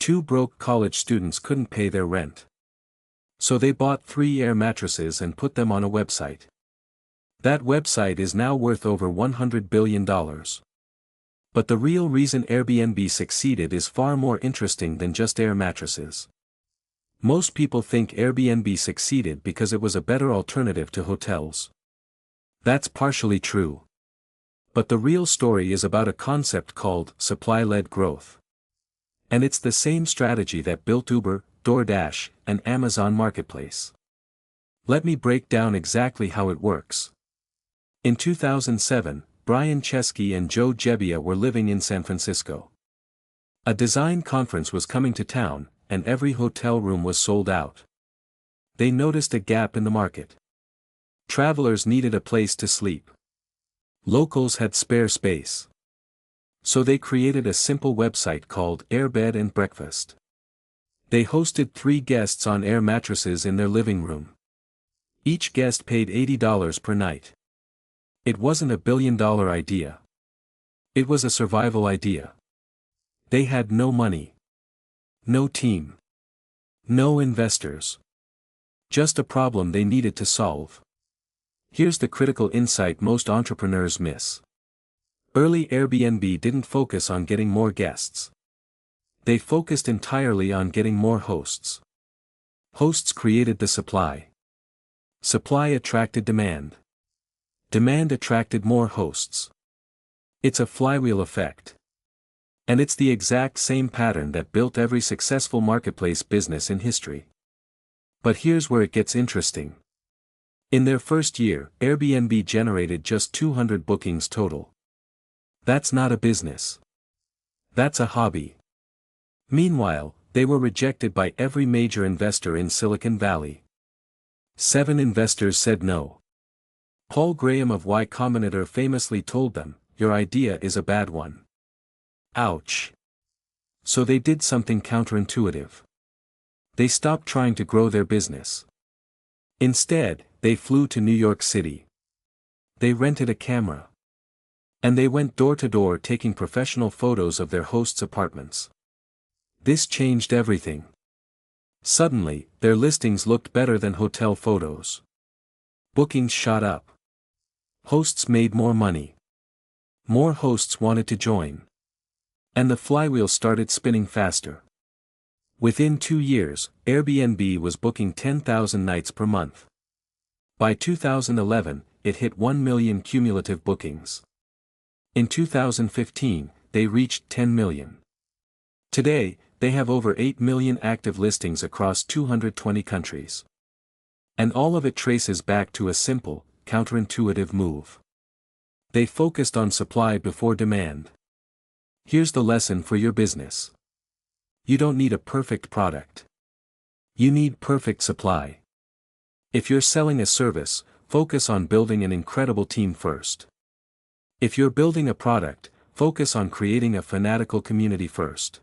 Two broke college students couldn't pay their rent. So they bought 3 air mattresses and put them on a website. That website is now worth over $100 billion. But the real reason Airbnb succeeded is far more interesting than just air mattresses. Most people think Airbnb succeeded because it was a better alternative to hotels. That's partially true. But the real story is about a concept called supply-led growth. And it's the same strategy that built Uber, DoorDash, and Amazon Marketplace. Let me break down exactly how it works. In 2007, Brian Chesky and Joe Gebbia were living in San Francisco. A design conference was coming to town, and every hotel room was sold out. They noticed a gap in the market. Travelers needed a place to sleep. Locals had spare space. So they created a simple website called Airbed and Breakfast. They hosted 3 guests on air mattresses in their living room. Each guest paid $80 per night. It wasn't a billion-dollar idea. It was a survival idea. They had no money. No team. No investors. Just a problem they needed to solve. Here's the critical insight most entrepreneurs miss. Early Airbnb didn't focus on getting more guests. They focused entirely on getting more hosts. Hosts created the supply. Supply attracted demand. Demand attracted more hosts. It's a flywheel effect. And it's the exact same pattern that built every successful marketplace business in history. But here's where it gets interesting. In their first year, Airbnb generated just 200 bookings total. That's not a business. That's a hobby. Meanwhile, they were rejected by every major investor in Silicon Valley. 7 investors said no. Paul Graham of Y Combinator famously told them, "Your idea is a bad one." Ouch. So they did something counterintuitive. They stopped trying to grow their business. Instead, they flew to New York City. They rented a camera. And they went door to door taking professional photos of their hosts' apartments. This changed everything. Suddenly, their listings looked better than hotel photos. Bookings shot up. Hosts made more money. More hosts wanted to join. And the flywheel started spinning faster. Within 2 years, Airbnb was booking 10,000 nights per month. By 2011, it hit 1 million cumulative bookings. In 2015, they reached 10 million. Today, they have over 8 million active listings across 220 countries. And all of it traces back to a simple, counterintuitive move. They focused on supply before demand. Here's the lesson for your business. You don't need a perfect product. You need perfect supply. If you're selling a service, focus on building an incredible team first. If you're building a product, focus on creating a fanatical community first.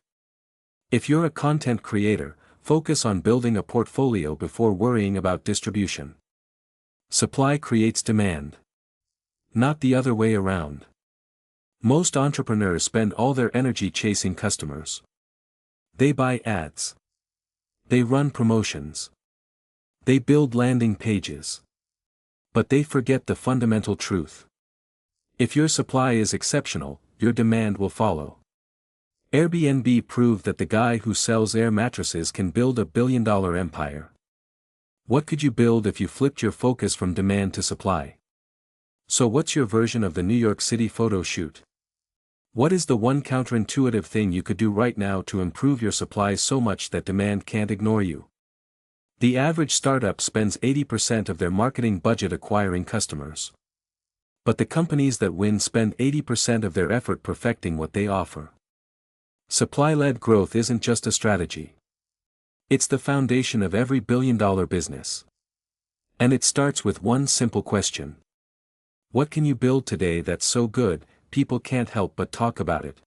If you're a content creator, focus on building a portfolio before worrying about distribution. Supply creates demand. Not the other way around. Most entrepreneurs spend all their energy chasing customers. They buy ads. They run promotions. They build landing pages. But they forget the fundamental truth. If your supply is exceptional, your demand will follow. Airbnb proved that the guy who sells air mattresses can build a billion-dollar empire. What could you build if you flipped your focus from demand to supply? So what's your version of the New York City photo shoot? What is the one counterintuitive thing you could do right now to improve your supply so much that demand can't ignore you? The average startup spends 80% of their marketing budget acquiring customers. But the companies that win spend 80% of their effort perfecting what they offer. Supply-led growth isn't just a strategy. It's the foundation of every billion-dollar business. And it starts with one simple question. What can you build today that's so good, people can't help but talk about it?